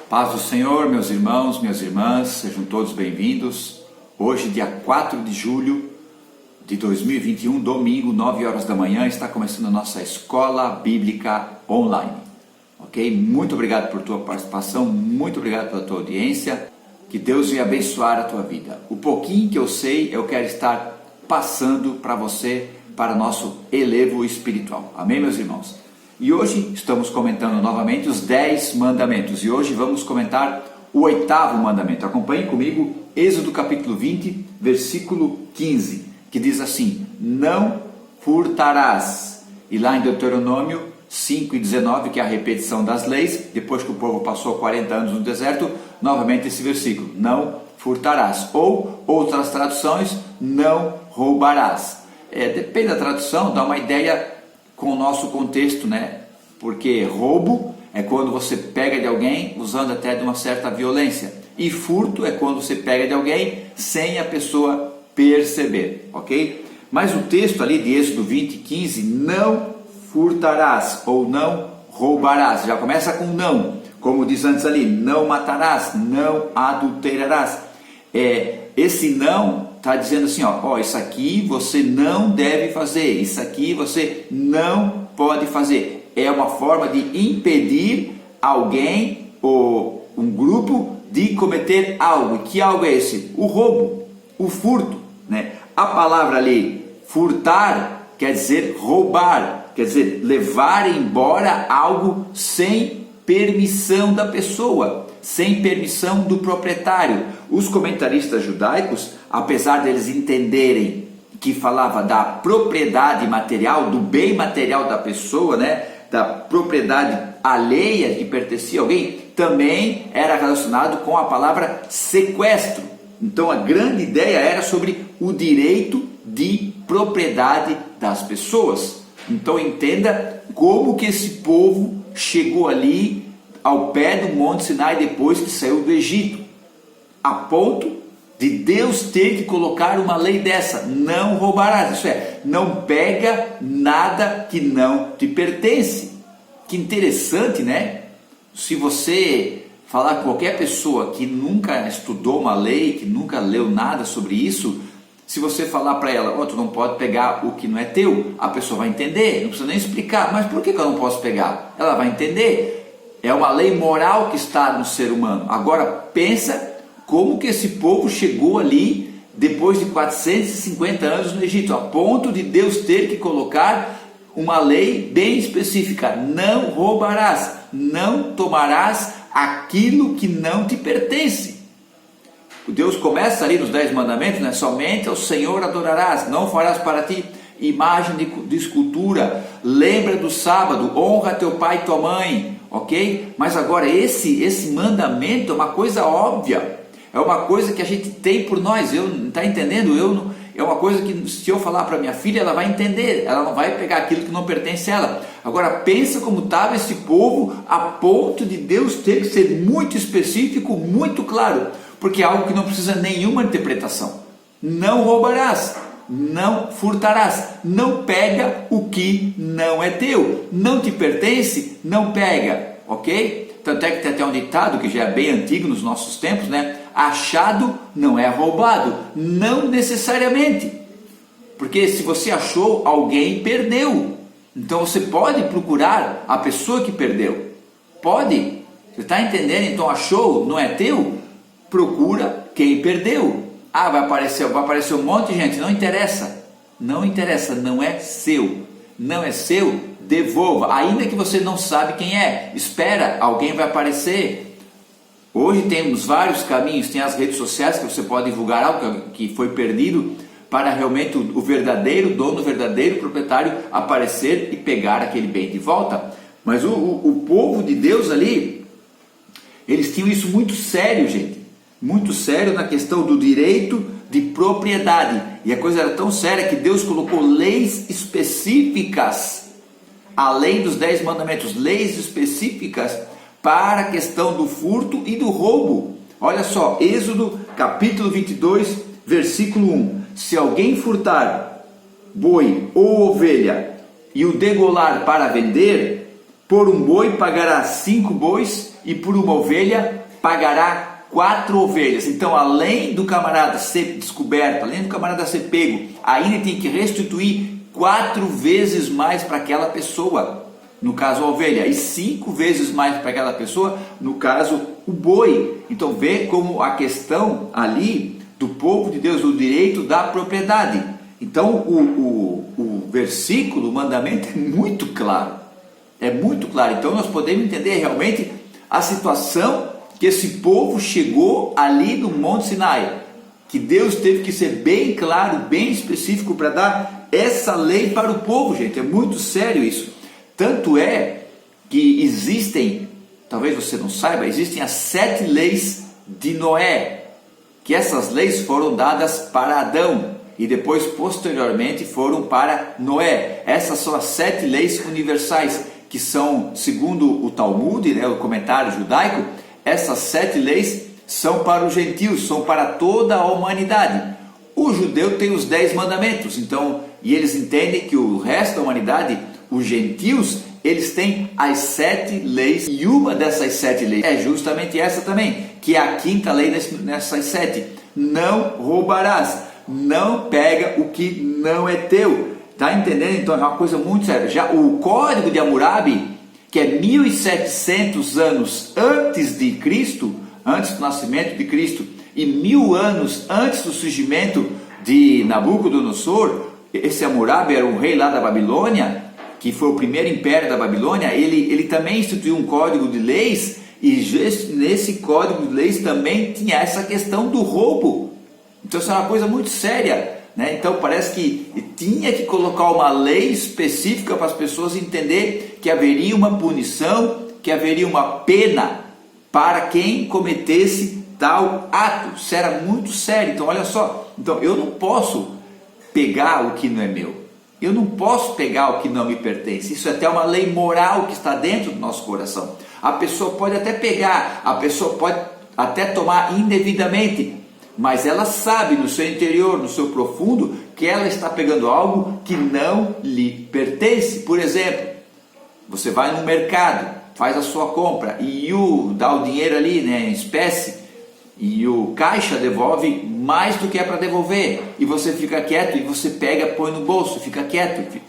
Paz do Senhor, meus irmãos, minhas irmãs, sejam todos bem-vindos. Hoje, dia 4 de julho de 2021, domingo, 9 horas da manhã, está começando a nossa Escola Bíblica Online. Ok? Muito obrigado por tua participação, muito obrigado pela tua audiência. Que Deus venha abençoar a tua vida. O pouquinho que eu sei, eu quero estar passando para você, para nosso elevo espiritual. Amém, meus irmãos? E hoje estamos comentando novamente os 10 mandamentos. E hoje vamos comentar o 8º mandamento. Acompanhe comigo Êxodo capítulo 20, versículo 15, que diz assim: não furtarás. E lá em Deuteronômio 5:19, que é a repetição das leis, depois que o povo passou 40 anos no deserto, novamente esse versículo: não furtarás. Ou outras traduções: não roubarás. Depende da tradução, dá uma ideia com o nosso contexto, né? Porque roubo é quando você pega de alguém usando até de uma certa violência, e furto é quando você pega de alguém sem a pessoa perceber, ok? Mas o texto ali de Êxodo 20:15, não furtarás ou não roubarás, já começa com não, como diz antes ali, não matarás, não adulterarás. Esse não está dizendo assim, ó, isso aqui você não deve fazer, isso aqui você não pode fazer. É uma forma de impedir alguém ou um grupo de cometer algo. Que algo é esse? O roubo, o furto, né? A palavra ali, furtar, quer dizer roubar, quer dizer levar embora algo sem permissão da pessoa, sem permissão do proprietário. Os comentaristas judaicos, apesar deles entenderem que falava da propriedade material, do bem material da pessoa, né, da propriedade alheia que pertencia a alguém, também era relacionado com a palavra sequestro. Então a grande ideia era sobre o direito de propriedade das pessoas. Então entenda como que esse povo chegou ali ao pé do Monte Sinai depois que saiu do Egito, a ponto de Deus ter que colocar uma lei dessa: não roubarás. Isso é, não pega nada que não te pertence. Que interessante, né? Se você falar com qualquer pessoa que nunca estudou uma lei, que nunca leu nada sobre isso, se você falar para ela, tu não pode pegar o que não é teu, a pessoa vai entender, não precisa nem explicar. Mas por que eu não posso pegar? Ela vai entender. É uma lei moral que está no ser humano. Agora pensa como que esse povo chegou ali depois de 450 anos no Egito, a ponto de Deus ter que colocar uma lei bem específica: não roubarás, não tomarás aquilo que não te pertence. Deus começa ali nos 10 mandamentos, né? Somente ao Senhor adorarás, não farás para ti imagem de escultura, lembra do sábado, honra teu pai e tua mãe, ok? Mas agora esse mandamento é uma coisa óbvia, é uma coisa que a gente tem por nós. Está entendendo? É uma coisa que se eu falar para minha filha, ela vai entender, ela não vai pegar aquilo que não pertence a ela. Agora pensa como estava esse povo, a ponto de Deus ter que ser muito específico, muito claro, porque é algo que não precisa nenhuma interpretação. Não roubarás, não furtarás, não pega o que não é teu, não te pertence, não pega, ok? Tanto é que tem até um ditado que já é bem antigo nos nossos tempos, né? Achado não é roubado. Não necessariamente, porque se você achou, alguém perdeu. Então você pode procurar a pessoa que perdeu, pode, você está entendendo? Então achou, não é teu, procura quem perdeu. Vai aparecer um monte de gente, não interessa, não é seu, não é seu, devolva, ainda que você não sabe quem é, espera, alguém vai aparecer. Hoje temos vários caminhos, tem as redes sociais que você pode divulgar algo que foi perdido, para realmente o verdadeiro dono, o verdadeiro proprietário aparecer e pegar aquele bem de volta. Mas o povo de Deus ali, eles tinham isso muito sério, gente, muito sério na questão do direito de propriedade. E a coisa era tão séria que Deus colocou leis específicas, além dos 10 mandamentos, leis específicas para a questão do furto e do roubo. Olha só, Êxodo capítulo 22, versículo 1. Se alguém furtar boi ou ovelha e o degolar para vender, por um boi pagará 5 bois e por uma ovelha pagará 4 ovelhas. Então, além do camarada ser descoberto, além do camarada ser pego, ainda tem que restituir 4 vezes mais para aquela pessoa, no caso a ovelha, e 5 vezes mais para aquela pessoa, no caso o boi. Então vê como a questão ali do povo de Deus, o direito da propriedade. Então o versículo, o mandamento é muito claro, então nós podemos entender realmente a situação que esse povo chegou ali no Monte Sinai, que Deus teve que ser bem claro, bem específico para dar essa lei para o povo, gente. É muito sério isso. Tanto é que existem, talvez você não saiba, existem as 7 leis de Noé, que essas leis foram dadas para Adão e depois posteriormente foram para Noé. Essas são as 7 leis universais, que são, segundo o Talmud, né, o comentário judaico, essas 7 leis são para os gentios, são para toda a humanidade. O judeu tem os 10 mandamentos, então, e eles entendem que o resto da humanidade, os gentios, eles têm as 7 leis, e uma dessas 7 leis é justamente essa também, que é a 5ª lei nessas 7. Não roubarás, não pega o que não é teu. Tá entendendo? Então é uma coisa muito séria. Já o Código de Hammurabi, que é 1700 anos antes de Cristo, antes do nascimento de Cristo, e 1000 anos antes do surgimento de Nabucodonosor, esse Hammurabi era um rei lá da Babilônia, que foi o primeiro império da Babilônia. Ele também instituiu um código de leis, e nesse código de leis também tinha essa questão do roubo. Então isso é uma coisa muito séria, né? Então parece que tinha que colocar uma lei específica para as pessoas entender que haveria uma punição, que haveria uma pena para quem cometesse tal ato. Isso era muito sério. Então olha só, então eu não posso pegar o que não é meu, eu não posso pegar o que não me pertence. Isso é até uma lei moral que está dentro do nosso coração. A pessoa pode até pegar, a pessoa pode até tomar indevidamente, mas ela sabe no seu interior, no seu profundo, que ela está pegando algo que não lhe pertence. Por exemplo, você vai no mercado, faz a sua compra e dá o dinheiro ali, né, em espécie, e o caixa devolve mais do que é para devolver, e você fica quieto, e você pega, põe no bolso, fica quieto.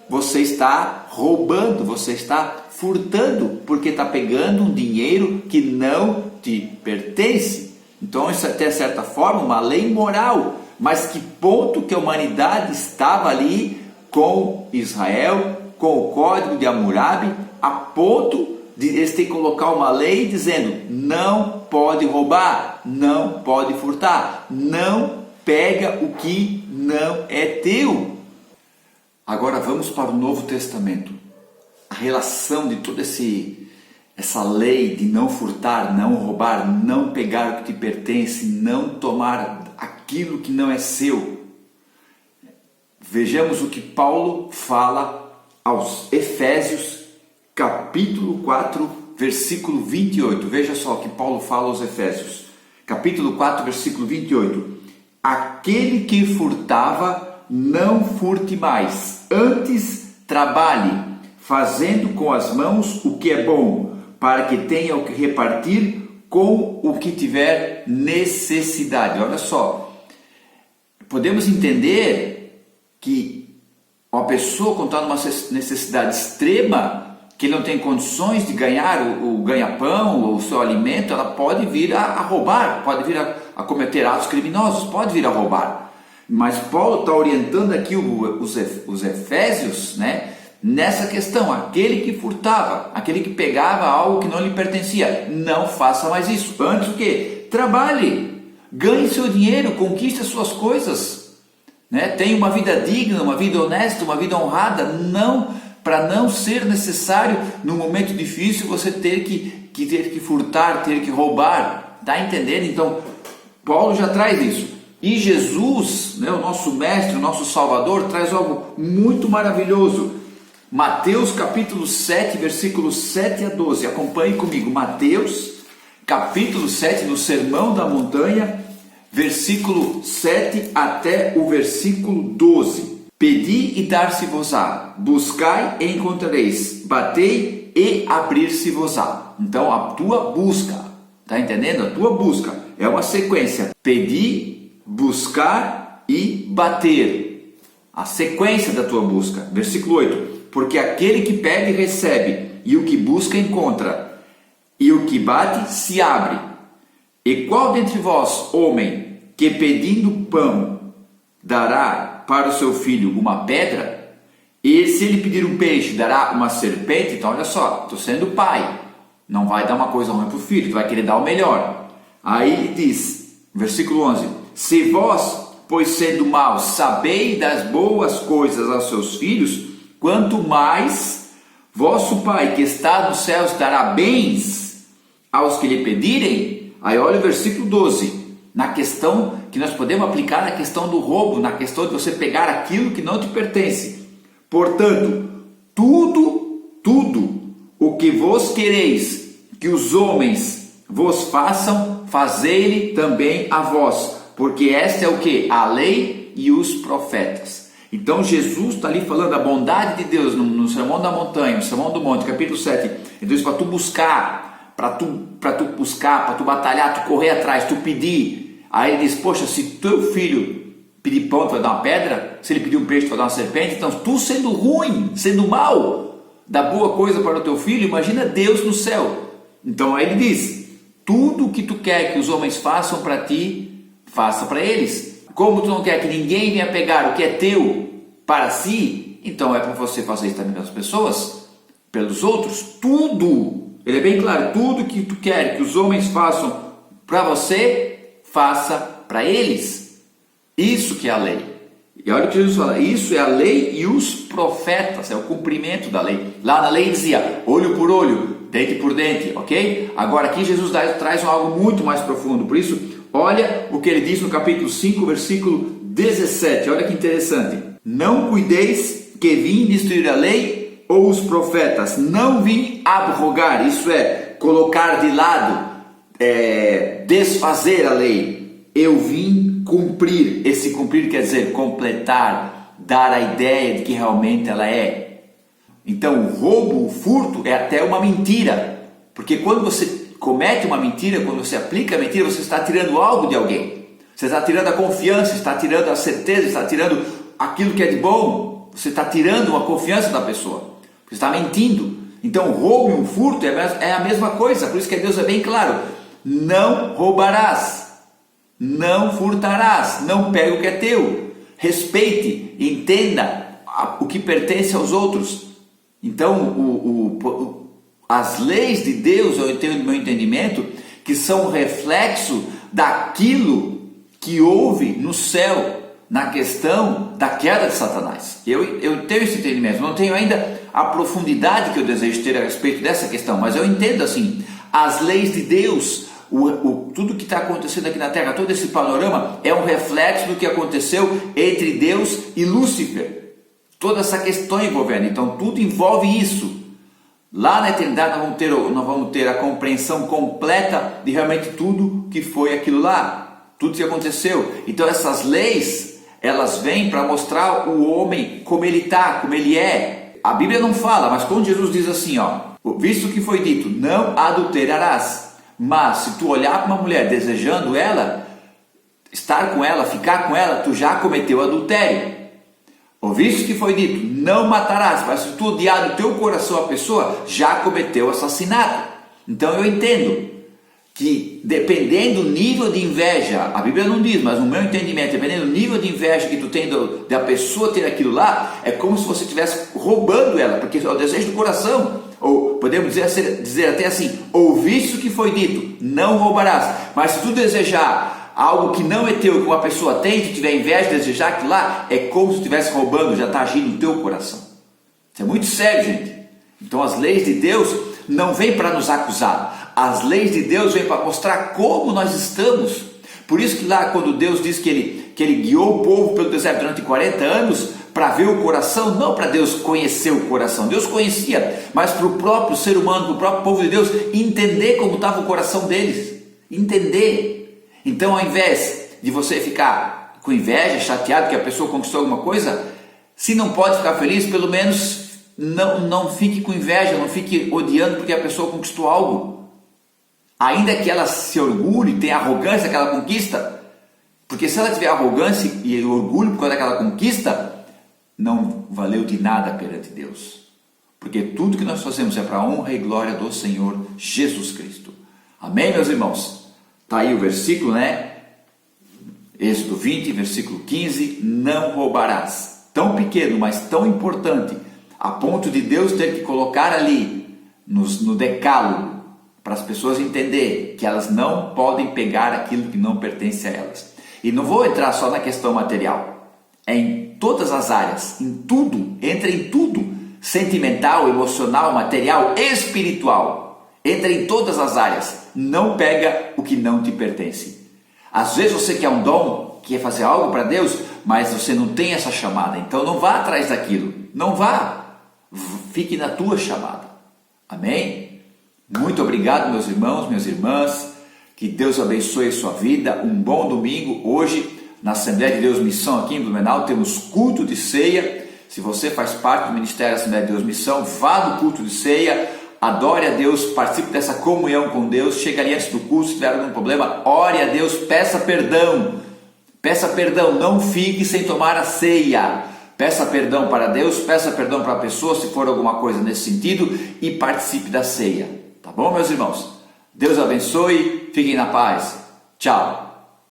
Você está roubando, você está furtando, porque está pegando um dinheiro que não te pertence. Então isso é, até certa forma, uma lei moral. Mas que ponto que a humanidade estava ali com Israel, com o Código de Hammurabi, a ponto de eles terem que colocar uma lei dizendo: não pode roubar, não pode furtar, não pega o que não é teu. Agora vamos para o Novo Testamento. A relação de toda essa lei de não furtar, não roubar, não pegar o que te pertence, não tomar aquilo que não é seu. Vejamos o que Paulo fala aos Efésios, capítulo 4, versículo 28. Veja só o que Paulo fala aos Efésios, capítulo 4, versículo 28. Aquele que furtava, não furte mais, antes trabalhe, fazendo com as mãos o que é bom, para que tenha o que repartir com o que tiver necessidade. Olha só, podemos entender que uma pessoa, quando está numa necessidade extrema, que não tem condições de ganhar o ganha-pão, o seu alimento, ela pode vir a roubar, pode vir a cometer atos criminosos, pode vir a roubar. Mas Paulo está orientando aqui os Efésios, né, nessa questão: aquele que furtava, aquele que pegava algo que não lhe pertencia, não faça mais isso. Antes o quê? Trabalhe, ganhe seu dinheiro, conquiste as suas coisas, né? Tenha uma vida digna, uma vida honesta, uma vida honrada, para não ser necessário, num momento difícil, você ter que furtar, ter que roubar. Está entendendo? Então, Paulo já traz isso. E Jesus, né, o nosso mestre, o nosso Salvador, traz algo muito maravilhoso. Mateus capítulo 7, versículos 7 a 12. Acompanhe comigo. Mateus capítulo 7, no Sermão da Montanha, versículo 7 até o versículo 12. Pedi e dar-se-vos-á, buscai e encontrareis, batei e abrir-se-vos-á. Então a tua busca, tá entendendo? A tua busca é uma sequência: pedir, buscar e bater. A sequência da tua busca. Versículo 8: porque aquele que pede recebe, e o que busca encontra, e o que bate se abre. E qual dentre vós, homem, que pedindo pão dará para o seu filho uma pedra? E se ele pedir um peixe, dará uma serpente? Então olha só, estou sendo pai, não vai dar uma coisa ruim para o filho, tu vai querer dar o melhor. Aí ele diz, versículo 11: se vós, pois sendo maus, sabeis das boas coisas aos seus filhos, quanto mais vosso Pai que está nos céus dará bens aos que lhe pedirem. Aí olha o versículo 12, na questão que nós podemos aplicar na questão do roubo, na questão de você pegar aquilo que não te pertence. Portanto, tudo o que vos quereis que os homens vos façam, fazei-lhe também a vós, porque esta é o que? A lei e os profetas. Então Jesus está ali falando da bondade de Deus no Sermão da Montanha, no Sermão do Monte, capítulo 7. Então isso para tu buscar, para tu buscar, para tu batalhar, tu correr atrás, tu pedir. Aí ele diz, poxa, se teu filho pedir pão, tu vai dar uma pedra? Se ele pedir um peixe, tu vai dar uma serpente? Então tu sendo ruim, sendo mal, dá boa coisa para o teu filho, imagina Deus no céu. Então aí ele diz, tudo o que tu quer que os homens façam para ti, faça para eles. Como tu não quer que ninguém venha pegar o que é teu para si, então é para você fazer isso também pelas pessoas, pelos outros. Tudo, ele é bem claro, tudo que tu quer que os homens façam para você, faça para eles. Isso que é a lei. E olha o que Jesus fala, isso é a lei e os profetas, é o cumprimento da lei. Lá na lei dizia, olho por olho, dente por dente, ok? Agora aqui Jesus traz algo muito mais profundo, por isso, olha o que ele diz no capítulo 5, versículo 17, olha que interessante. Não cuideis que vim destruir a lei ou os profetas, não vim abrogar, isso é, colocar de lado, desfazer a lei. Eu vim cumprir, esse cumprir quer dizer completar, dar a ideia de que realmente ela é. Então o roubo, o furto é até uma mentira, porque quando você comete uma mentira, quando você aplica a mentira, você está tirando algo de alguém, você está tirando a confiança, está tirando a certeza, está tirando aquilo que é de bom, você está tirando a confiança da pessoa, você está mentindo. Então o roubo e o furto é a mesma coisa, por isso que Deus é bem claro, não roubarás, não furtarás, não pega o que é teu, respeite, entenda o que pertence aos outros. Então as leis de Deus, eu tenho no meu entendimento, que são reflexo daquilo que houve no céu, na questão da queda de Satanás. Eu tenho esse entendimento, não tenho ainda a profundidade que eu desejo ter a respeito dessa questão, mas eu entendo assim, as leis de Deus, tudo que está acontecendo aqui na Terra, todo esse panorama é um reflexo do que aconteceu entre Deus e Lúcifer, toda essa questão envolvendo, então tudo envolve isso. Lá na eternidade nós vamos ter a compreensão completa de realmente tudo que foi aquilo lá, tudo que aconteceu. Então essas leis, elas vêm para mostrar o homem como ele está, como ele é. A Bíblia não fala, mas quando Jesus diz assim, ó, visto que foi dito, não adulterarás, mas se tu olhar para uma mulher desejando ela, estar com ela, ficar com ela, tu já cometeu adultério. Ou visto que foi dito, não matarás, mas se tu odiar no teu coração a pessoa, já cometeu assassinato. Então eu entendo que dependendo do nível de inveja, a Bíblia não diz, mas no meu entendimento, dependendo do nível de inveja que tu tem da pessoa ter aquilo lá, é como se você estivesse roubando ela, porque é o desejo do coração. Ou podemos dizer até assim, ouviste o que foi dito, não roubarás, mas se tu desejar algo que não é teu, que uma pessoa tem, se tiver inveja de desejar aquilo lá, é como se estivesse roubando, já está agindo no teu coração. Isso é muito sério, gente. Então as leis de Deus não vêm para nos acusar, as leis de Deus vêm para mostrar como nós estamos. Por isso que lá quando Deus diz que ele guiou o povo pelo deserto durante 40 anos, para ver o coração, não para Deus conhecer o coração, Deus conhecia, mas para o próprio ser humano, para o próprio povo de Deus, entender como estava o coração deles, entender. Então ao invés de você ficar com inveja, chateado que a pessoa conquistou alguma coisa, se não pode ficar feliz, pelo menos não fique com inveja, não fique odiando porque a pessoa conquistou algo. Ainda que ela se orgulhe, tenha arrogância que ela conquista, porque se ela tiver arrogância e orgulho por causa daquela conquista, não valeu de nada perante Deus. Porque tudo que nós fazemos é para a honra e glória do Senhor Jesus Cristo. Amém, meus irmãos? Está aí o versículo, né? Êxodo 20, versículo 15, não roubarás. Tão pequeno, mas tão importante, a ponto de Deus ter que colocar ali, no decálogo, para as pessoas entenderem que elas não podem pegar aquilo que não pertence a elas. E não vou entrar só na questão material, é em todas as áreas, em tudo, entra em tudo, sentimental, emocional, material, espiritual, entra em todas as áreas, não pega o que não te pertence. Às vezes você quer um dom, quer fazer algo para Deus, mas você não tem essa chamada, então não vá atrás daquilo, não vá, fique na tua chamada. Amém? Muito obrigado, meus irmãos, minhas irmãs, que Deus abençoe a sua vida, um bom domingo. Hoje na Assembleia de Deus Missão aqui em Blumenau temos culto de ceia. Se você faz parte do Ministério da Assembleia de Deus Missão, vá no culto de ceia, adore a Deus, participe dessa comunhão com Deus, chega ali antes do culto, se tiver algum problema, ore a Deus, peça perdão, não fique sem tomar a ceia, peça perdão para Deus, peça perdão para a pessoa, se for alguma coisa nesse sentido, e participe da ceia, tá bom, meus irmãos? Deus abençoe, fiquem na paz, tchau!